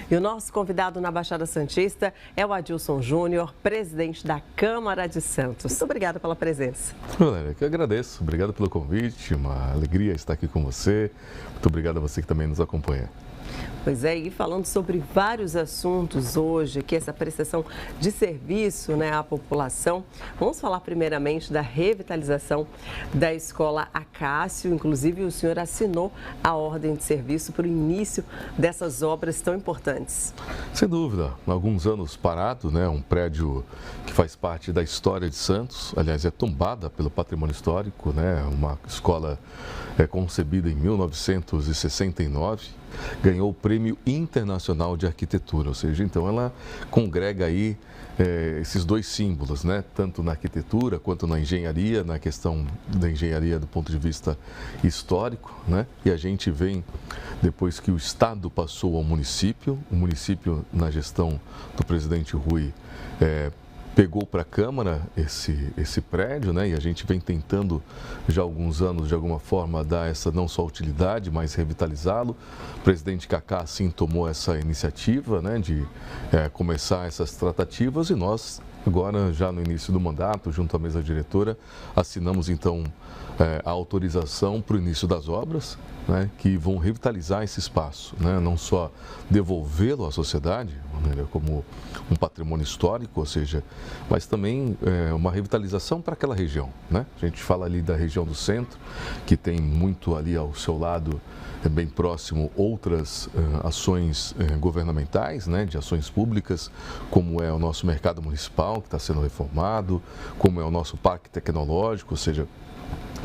E o nosso convidado na Baixada Santista é o Adilson Júnior, presidente da Câmara de Santos. Muito obrigada pela presença. Valéria, que eu agradeço. Obrigado pelo convite, uma alegria estar aqui com você. Muito obrigado a você que também nos acompanha. Pois é, e falando sobre vários assuntos hoje, aqui essa prestação de serviço, à população, vamos falar primeiramente da revitalização da Escola Acácio. Inclusive, o senhor assinou a ordem de serviço para o início dessas obras tão importantes. Sem dúvida, há alguns anos parado, um prédio que faz parte da história de Santos, aliás, é tombada pelo patrimônio histórico, uma escola concebida em 1969, ganhou o Prêmio Internacional de Arquitetura, ou seja, então ela congrega aí esses dois símbolos, tanto na arquitetura quanto na engenharia, na questão da engenharia do ponto de vista histórico, e a gente vem, depois que o Estado passou ao município, o município na gestão do presidente Rui pegou para a Câmara esse prédio, e a gente vem tentando já há alguns anos, de alguma forma, dar essa não só utilidade, mas revitalizá-lo. O presidente Kaká, assim, tomou essa iniciativa, de começar essas tratativas e nós, agora, já no início do mandato, junto à mesa diretora, assinamos, então, a autorização para o início das obras, que vão revitalizar esse espaço, não só devolvê-lo à sociedade, como um patrimônio histórico, ou seja, mas também uma revitalização para aquela região. A gente fala ali da região do centro, que tem muito ali ao seu lado, bem próximo, outras ações governamentais, de ações públicas, como é o nosso mercado municipal, que está sendo reformado, como é o nosso parque tecnológico, ou seja,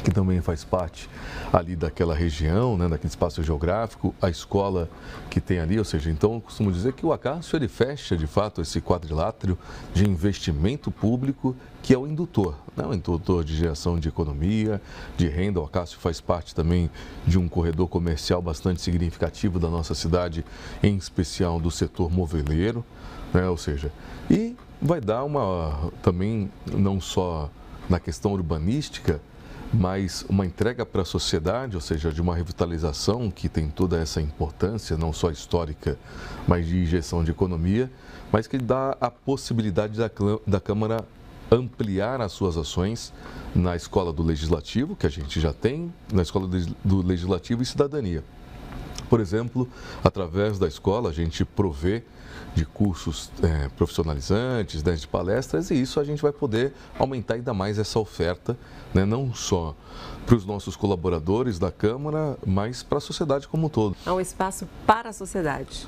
que também faz parte ali daquela região, daquele espaço geográfico, a escola que tem ali, ou seja, então eu costumo dizer que o Acácio ele fecha de fato esse quadrilátero de investimento público que é o indutor, o indutor de geração de economia, de renda. O Acácio faz parte também de um corredor comercial bastante significativo da nossa cidade, em especial do setor moveleiro, ou seja, e vai dar também, não só na questão urbanística, mas uma entrega para a sociedade, ou seja, de uma revitalização que tem toda essa importância, não só histórica, mas de injeção de economia, mas que dá a possibilidade da Câmara ampliar as suas ações na Escola do Legislativo, que a gente já tem, na Escola do Legislativo e Cidadania. Por exemplo, através da escola, a gente provê de cursos profissionalizantes, de palestras, e isso a gente vai poder aumentar ainda mais essa oferta, não só para os nossos colaboradores da Câmara, mas para a sociedade como um todo. É um espaço para a sociedade.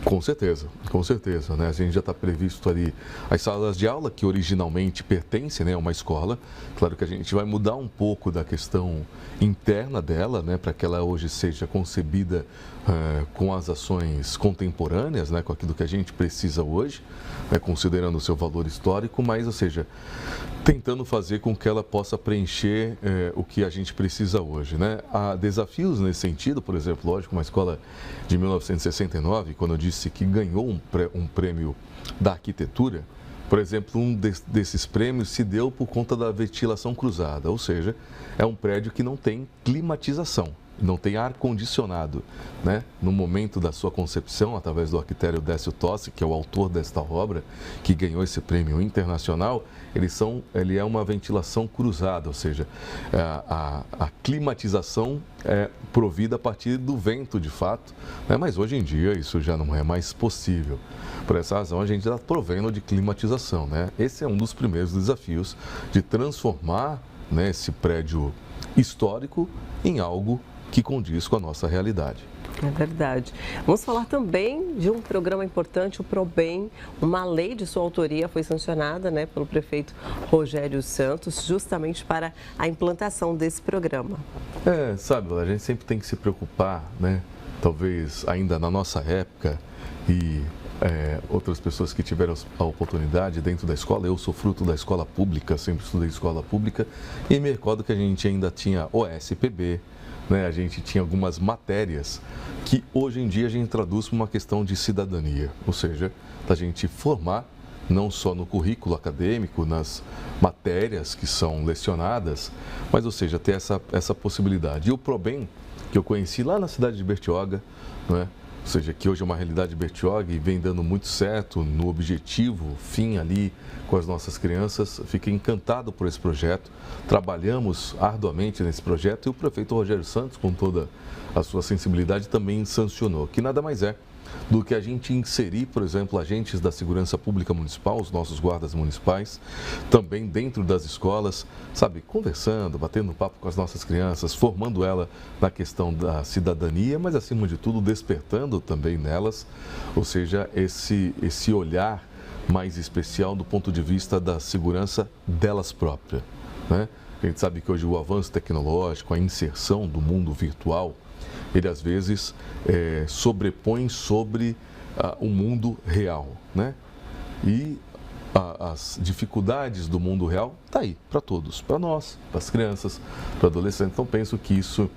Com certeza, com certeza. A gente já está previsto ali as salas de aula, que originalmente pertencem a uma escola. Claro que a gente vai mudar um pouco da questão interna dela, para que ela hoje seja concebida com as ações contemporâneas, com aquilo que a gente precisa hoje, considerando o seu valor histórico, mas, ou seja, tentando fazer com que ela possa preencher o que a gente precisa hoje. Há desafios nesse sentido, por exemplo, lógico, uma escola de 1969, quando eu disse que ganhou um prêmio da arquitetura, por exemplo, desses prêmios se deu por conta da ventilação cruzada, ou seja, é um prédio que não tem climatização, não tem ar-condicionado. No momento da sua concepção, através do arquiteto Décio Tossi, que é o autor desta obra, que ganhou esse prêmio internacional, ele é uma ventilação cruzada, ou seja, a climatização é provida a partir do vento, de fato, mas hoje em dia isso já não é mais possível. Por essa razão, a gente está provendo de climatização. Esse é um dos primeiros desafios de transformar esse prédio histórico em algo que condiz com a nossa realidade. É verdade. Vamos falar também de um programa importante, o ProBem. Uma lei de sua autoria foi sancionada pelo prefeito Rogério Santos, justamente para a implantação desse programa. Sabe, a gente sempre tem que se preocupar, talvez ainda na nossa época e outras pessoas que tiveram a oportunidade dentro da escola. Eu sou fruto da escola pública, sempre estudei escola pública e me recordo que a gente ainda tinha OSPB, a gente tinha algumas matérias que hoje em dia a gente traduz para uma questão de cidadania, ou seja, da gente formar não só no currículo acadêmico, nas matérias que são lecionadas, mas, ou seja, ter essa possibilidade. E o ProBem, que eu conheci lá na cidade de Bertioga, ou seja, que hoje é uma realidade Bertioga e vem dando muito certo no objetivo, fim ali com as nossas crianças. Fiquei encantado por esse projeto, trabalhamos arduamente nesse projeto e o prefeito Rogério Santos, com toda a sua sensibilidade, também sancionou, que nada mais é do que a gente inserir, por exemplo, agentes da segurança pública municipal, os nossos guardas municipais, também dentro das escolas, sabe, conversando, batendo papo com as nossas crianças, formando ela na questão da cidadania, mas acima de tudo despertando também nelas, ou seja, esse olhar mais especial do ponto de vista da segurança delas próprias, né? A gente sabe que hoje o avanço tecnológico, a inserção do mundo virtual, ele às vezes sobrepõe sobre o mundo real, né? E as dificuldades do mundo real tá aí para todos, para nós, para as crianças, para adolescentes. Então penso que isso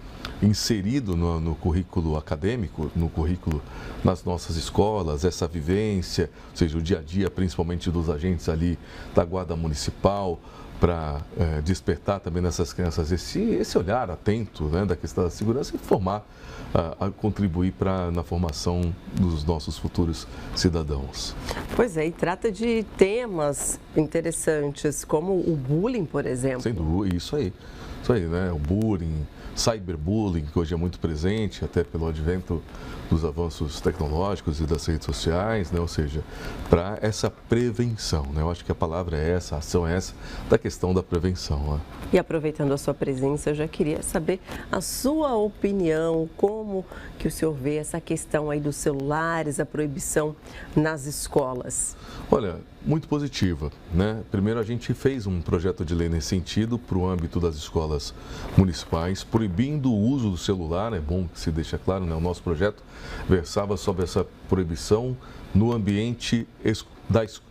inserido no currículo acadêmico, no currículo nas nossas escolas, essa vivência, ou seja, o dia a dia, principalmente dos agentes ali da Guarda Municipal, para despertar também nessas crianças esse olhar atento, né, da questão da segurança e formar, contribuir na formação dos nossos futuros cidadãos. Pois é, e trata de temas interessantes, como o bullying, por exemplo. Sem dúvida, isso aí, né, o bullying, cyberbullying, que hoje é muito presente, até pelo advento dos avanços tecnológicos e das redes sociais, né? Ou seja, para essa prevenção, né? Eu acho que a palavra é essa, a ação é essa, da questão da prevenção. Né? E aproveitando a sua presença, eu já queria saber a sua opinião, como que o senhor vê essa questão aí dos celulares, a proibição nas escolas. Olha, muito positiva, né? Primeiro a gente fez um projeto de lei nesse sentido para o âmbito das escolas municipais, proibindo o uso do celular, é bom que se deixe claro, né? O nosso projeto versava sobre essa proibição no ambiente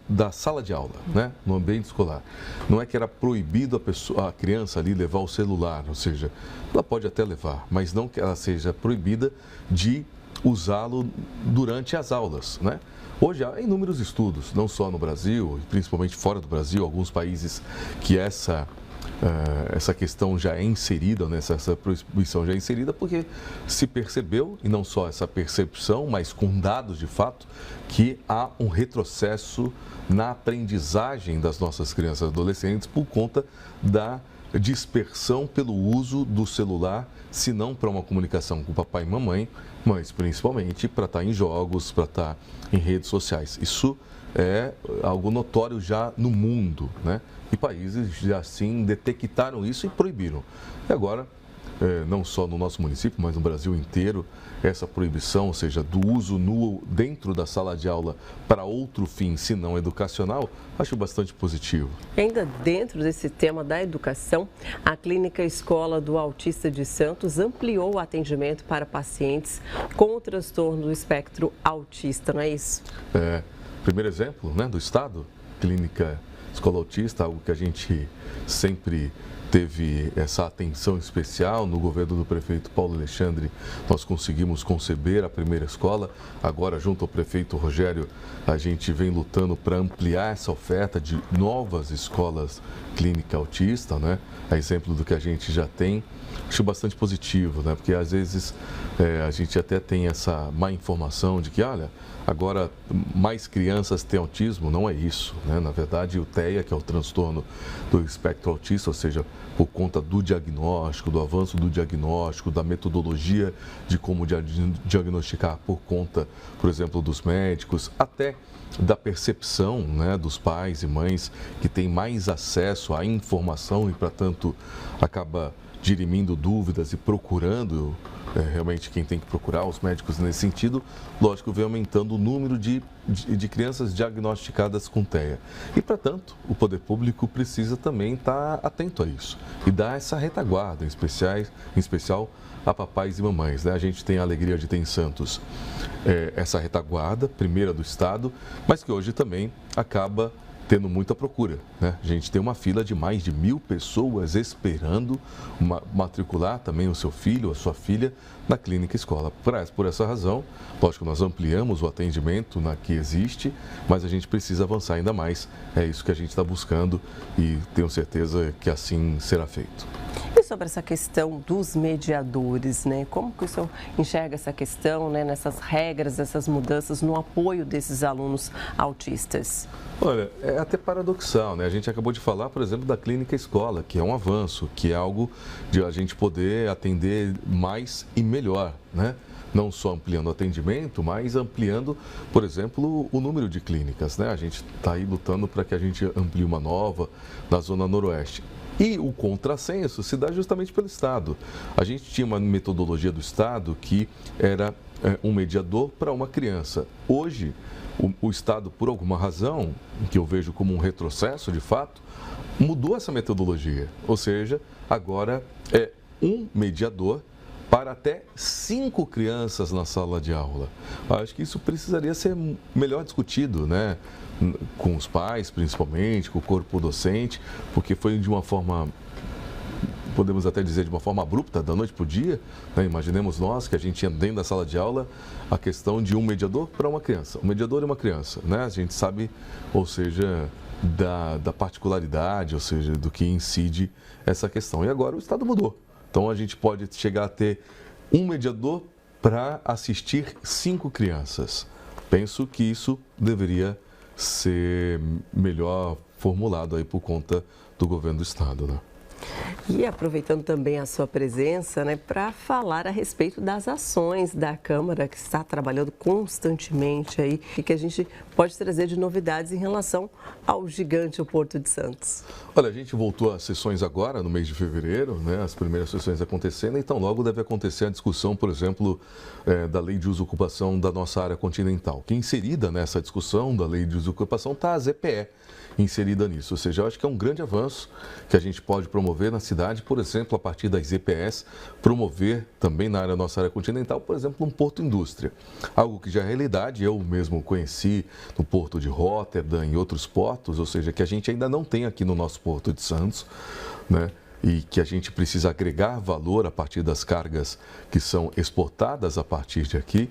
da sala de aula, né? No ambiente escolar. Não é que era proibido a criança ali levar o celular, ou seja, ela pode até levar, mas não que ela seja proibida de usá-lo durante as aulas, né? Hoje há inúmeros estudos, não só no Brasil, principalmente fora do Brasil, alguns países que essa questão já é inserida, né? Essa proibição já é inserida, porque se percebeu, e não só essa percepção, mas com dados de fato, que há um retrocesso na aprendizagem das nossas crianças e adolescentes por conta da dispersão pelo uso do celular, se não para uma comunicação com papai e mamãe, mas principalmente para estar em jogos, para estar em redes sociais. Isso é algo notório já no mundo, né? E países já sim detectaram isso e proibiram. E agora, não só no nosso município, mas no Brasil inteiro, essa proibição, ou seja, do uso dentro da sala de aula para outro fim, se não educacional, acho bastante positivo. Ainda dentro desse tema da educação, a Clínica Escola do Autista de Santos ampliou o atendimento para pacientes com o transtorno do espectro autista, não é isso? Primeiro exemplo, né, do estado, Clínica Escola Autista, algo que a gente sempre teve essa atenção especial. No governo do prefeito Paulo Alexandre, nós conseguimos conceber a primeira escola. Agora, junto ao prefeito Rogério, a gente vem lutando para ampliar essa oferta de novas escolas clínica autista, né? A exemplo do que a gente já tem. Acho bastante positivo, né? Porque às vezes a gente até tem essa má informação de que, olha, agora mais crianças têm autismo. Não é isso, né? Na verdade, o TEA, que é o transtorno do espectro autista, ou seja, por conta do diagnóstico, do avanço do diagnóstico, da metodologia de como diagnosticar por conta, por exemplo, dos médicos, até da percepção, né, dos pais e mães que têm mais acesso à informação e, portanto, acaba dirimindo dúvidas e procurando realmente quem tem que procurar, os médicos nesse sentido, lógico, vem aumentando o número de crianças diagnosticadas com TEA. E, para tanto, o poder público precisa também estar atento a isso e dar essa retaguarda, em especial a papais e mamães, né? A gente tem a alegria de ter em Santos essa retaguarda, primeira do estado, mas que hoje também acaba tendo muita procura, né? A gente tem uma fila de mais de 1.000 pessoas esperando matricular também o seu filho, a sua filha, na clínica escola. Por essa razão, lógico, nós ampliamos o atendimento que existe, mas a gente precisa avançar ainda mais. É isso que a gente está buscando e tenho certeza que assim será feito. E sobre essa questão dos mediadores, né? Como que o senhor enxerga essa questão, né, nessas regras, essas mudanças no apoio desses alunos autistas? Olha, é até paradoxal, né? A gente acabou de falar, por exemplo, da clínica escola, que é um avanço, que é algo de a gente poder atender mais e melhor, né? Não só ampliando o atendimento, mas ampliando, por exemplo, o número de clínicas, né? A gente está aí lutando para que a gente amplie uma nova na Zona Noroeste. E o contrassenso se dá justamente pelo Estado. A gente tinha uma metodologia do Estado que era um mediador para uma criança. Hoje, o Estado, por alguma razão, que eu vejo como um retrocesso de fato, mudou essa metodologia. Ou seja, agora é um mediador para até 5 crianças na sala de aula. Acho que isso precisaria ser melhor discutido, né? Com os pais, principalmente, com o corpo docente, porque foi de uma forma, podemos até dizer, de uma forma abrupta, da noite para o dia, né? Imaginemos nós que a gente tinha dentro da sala de aula a questão de um mediador para uma criança. Um mediador é uma criança, né? A gente sabe, ou seja, da particularidade, ou seja, do que incide essa questão. E agora o Estado mudou. Então, a gente pode chegar a ter um mediador para assistir 5 crianças. Penso que isso deveria ser melhor formulado aí por conta do governo do Estado, né? E aproveitando também a sua presença, né, para falar a respeito das ações da Câmara, que está trabalhando constantemente aí, e que a gente pode trazer de novidades em relação ao gigante, o Porto de Santos. Olha, a gente voltou às sessões agora, no mês de fevereiro, né, as primeiras sessões acontecendo, então logo deve acontecer a discussão, por exemplo, da lei de uso e ocupação da nossa área continental. Que inserida nessa discussão da lei de uso e ocupação está a ZPE inserida nisso, ou seja, eu acho que é um grande avanço que a gente pode promover na cidade, por exemplo, a partir das EPS, promover também na nossa área continental, por exemplo, um porto indústria, algo que já é realidade, eu mesmo conheci no porto de Rotterdam e outros portos, ou seja, que a gente ainda não tem aqui no nosso porto de Santos, né? E que a gente precisa agregar valor a partir das cargas que são exportadas a partir de aqui.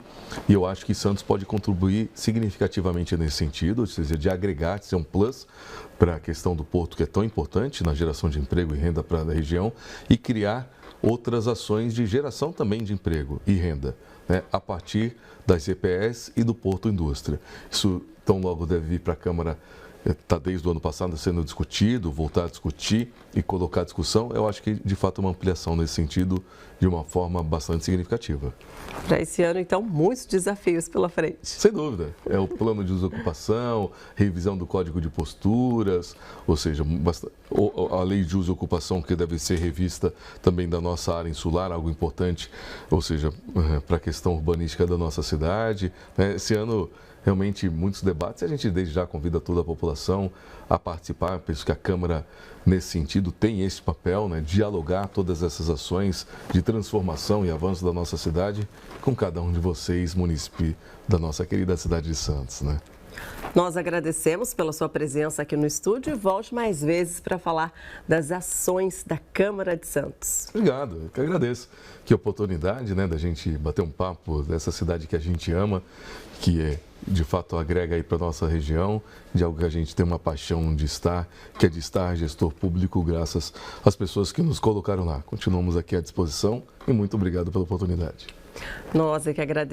E eu acho que Santos pode contribuir significativamente nesse sentido, ou seja, de agregar, de ser um plus para a questão do porto, que é tão importante na geração de emprego e renda para a região, e criar outras ações de geração também de emprego e renda, né, a partir das EPS e do Porto Indústria. Isso tão logo deve vir para a Câmara. Está desde o ano passado sendo discutido, voltar a discutir e colocar a discussão, eu acho que de fato é uma ampliação nesse sentido de uma forma bastante significativa. Para esse ano, então, muitos desafios pela frente. Sem dúvida. É o plano de desocupação, revisão do Código de Posturas, ou seja, a lei de uso e ocupação que deve ser revista também da nossa área insular, algo importante, ou seja, para a questão urbanística da nossa cidade. Esse ano, realmente, muitos debates, e a gente desde já convida toda a população a participar. Eu penso que a Câmara, nesse sentido, tem esse papel, né, dialogar todas essas ações de transformação e avanço da nossa cidade com cada um de vocês, munícipe da nossa querida cidade de Santos, né? Nós agradecemos pela sua presença aqui no estúdio e volte mais vezes para falar das ações da Câmara de Santos. Obrigado, eu que agradeço. Que oportunidade, né, da gente bater um papo dessa cidade que a gente ama, que de fato agrega aí para a nossa região, de algo que a gente tem uma paixão de estar, que é de estar gestor público, graças às pessoas que nos colocaram lá. Continuamos aqui à disposição e muito obrigado pela oportunidade. Nós é que agradecemos.